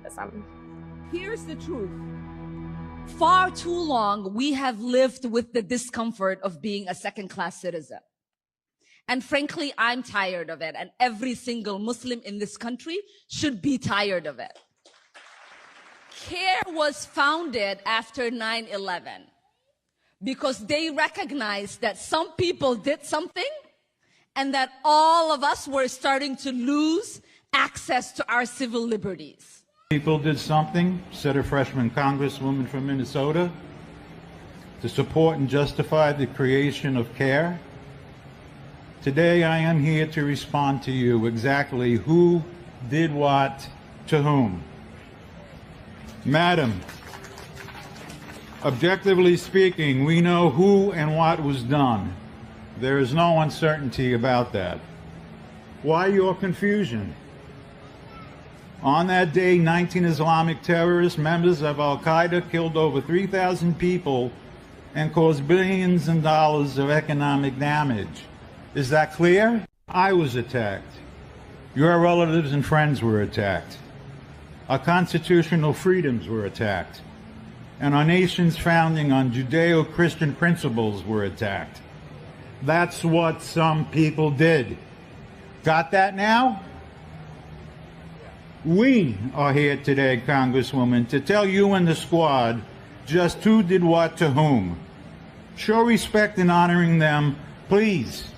racism. Here's the truth. Far too long, we have lived with the discomfort of being a second-class citizen. And frankly, I'm tired of it. And every single Muslim in this country should be tired of it. CARE was founded after 9/11 because they recognized that some people did something and that all of us were starting to lose access to our civil liberties. People did something, said a freshman congresswoman from Minnesota, to support and justify the creation of CARE. Today I am here to respond to you exactly who did what to whom. Madam, objectively speaking, we know who and what was done. There is no uncertainty about that. Why your confusion? On that day, 19 Islamic terrorists, members of Al-Qaeda, killed over 3,000 people and caused billions of dollars of economic damage. Is that clear? I was attacked. Your relatives and friends were attacked. Our constitutional freedoms were attacked. And our nation's founding on Judeo-Christian principles were attacked. That's what some people did. Got that now? We are here today, Congresswoman, to tell you and the squad just who did what to whom. Show respect in honoring them, please.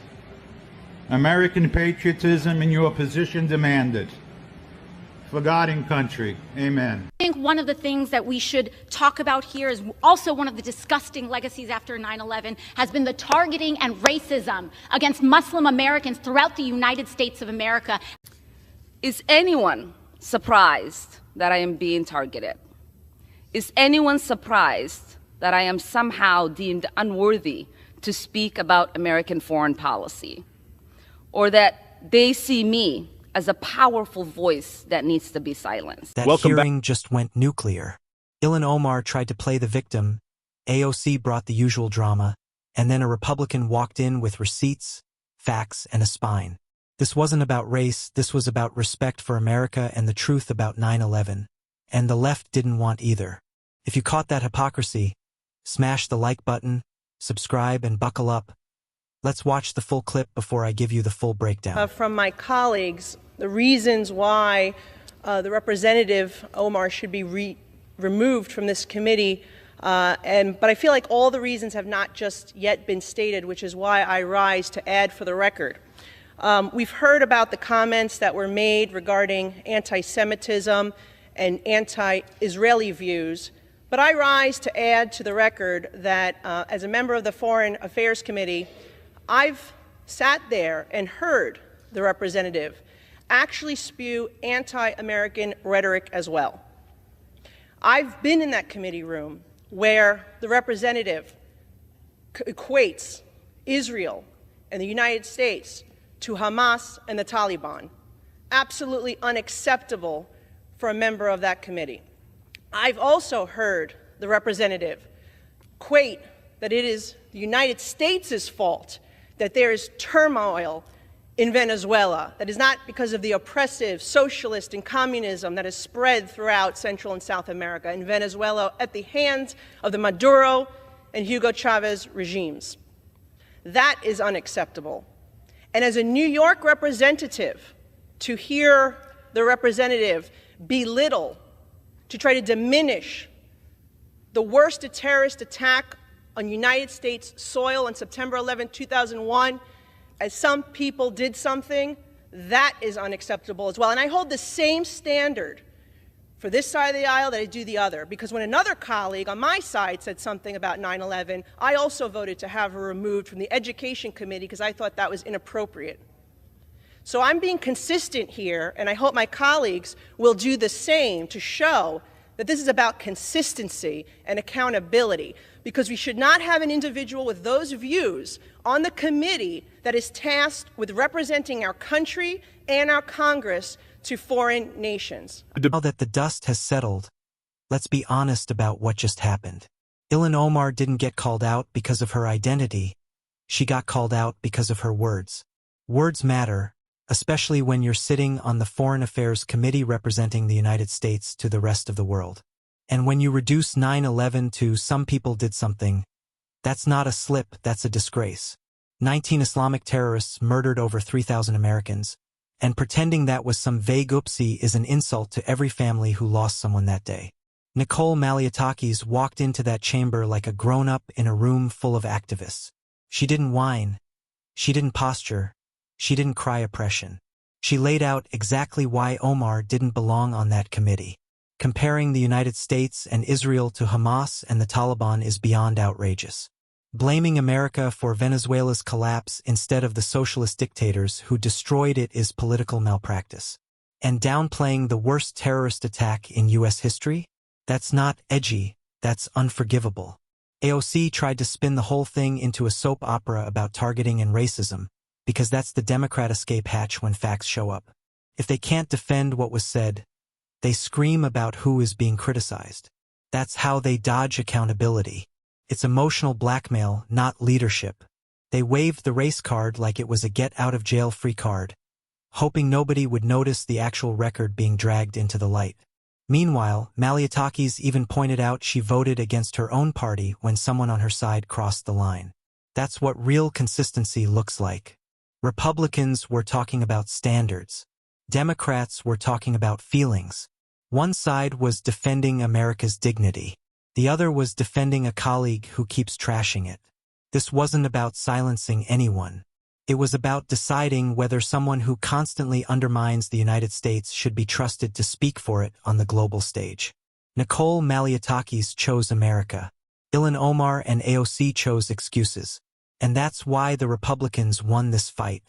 American patriotism in your position demand it. For God and country, amen. I think one of the things that we should talk about here is also one of the disgusting legacies after 9/11 has been the targeting and racism against Muslim Americans throughout the United States of America. Is anyone surprised that I am being targeted? Is anyone surprised that I am somehow deemed unworthy to speak about American foreign policy? Or that they see me as a powerful voice that needs to be silenced? That hearing just went nuclear. Ilhan Omar tried to play the victim, AOC brought the usual drama, and then a Republican walked in with receipts, facts, and a spine. This wasn't about race, this was about respect for America and the truth about 9/11. And the left didn't want either. If you caught that hypocrisy, smash the like button, subscribe, and buckle up. Let's watch the full clip before I give you the full breakdown. From my colleagues, the reasons why the Representative Omar should be removed from this committee, but I feel like all the reasons have not just yet been stated, which is why I rise to add for the record. We've heard about the comments that were made regarding anti-Semitism and anti-Israeli views, but I rise to add to the record that as a member of the Foreign Affairs Committee, I've sat there and heard the representative actually spew anti-American rhetoric as well. I've been in that committee room where the representative equates Israel and the United States to Hamas and the Taliban. Absolutely unacceptable for a member of that committee. I've also heard the representative equate that it is the United States' fault that there is turmoil in Venezuela, that is not because of the oppressive socialist and communism that has spread throughout Central and South America in Venezuela at the hands of the Maduro and Hugo Chavez regimes. That is unacceptable. And as a New York representative, to hear the representative belittle, to try to diminish the worst terrorist attack on United States soil on September 11, 2001, as some people did something, that is unacceptable as well. And I hold the same standard for this side of the aisle that I do the other, because when another colleague on my side said something about 9/11, I also voted to have her removed from the Education Committee because I thought that was inappropriate. So I'm being consistent here, and I hope my colleagues will do the same to show that this is about consistency and accountability, because we should not have an individual with those views on the committee that is tasked with representing our country and our Congress to foreign nations. Now that the dust has settled, let's be honest about what just happened. Ilhan Omar didn't get called out because of her identity. She got called out because of her words. Words matter, especially when you're sitting on the Foreign Affairs Committee representing the United States to the rest of the world. And when you reduce 9/11 to some people did something, that's not a slip, that's a disgrace. 19 Islamic terrorists murdered over 3,000 Americans, and pretending that was some vague oopsie is an insult to every family who lost someone that day. Nicole Malliotakis walked into that chamber like a grown-up in a room full of activists. She didn't whine. She didn't posture. She didn't cry oppression. She laid out exactly why Omar didn't belong on that committee. Comparing the United States and Israel to Hamas and the Taliban is beyond outrageous. Blaming America for Venezuela's collapse instead of the socialist dictators who destroyed it is political malpractice. And downplaying the worst terrorist attack in U.S. history? That's not edgy, that's unforgivable. AOC tried to spin the whole thing into a soap opera about targeting and racism, because that's the Democrat escape hatch when facts show up. If they can't defend what was said, they scream about who is being criticized. That's how they dodge accountability. It's emotional blackmail, not leadership. They waved the race card like it was a get-out-of-jail-free card, hoping nobody would notice the actual record being dragged into the light. Meanwhile, Malliotakis even pointed out she voted against her own party when someone on her side crossed the line. That's what real consistency looks like. Republicans were talking about standards. Democrats were talking about feelings. One side was defending America's dignity. The other was defending a colleague who keeps trashing it. This wasn't about silencing anyone. It was about deciding whether someone who constantly undermines the United States should be trusted to speak for it on the global stage. Nicole Malliotakis chose America. Ilhan Omar and AOC chose excuses. And that's why the Republicans won this fight.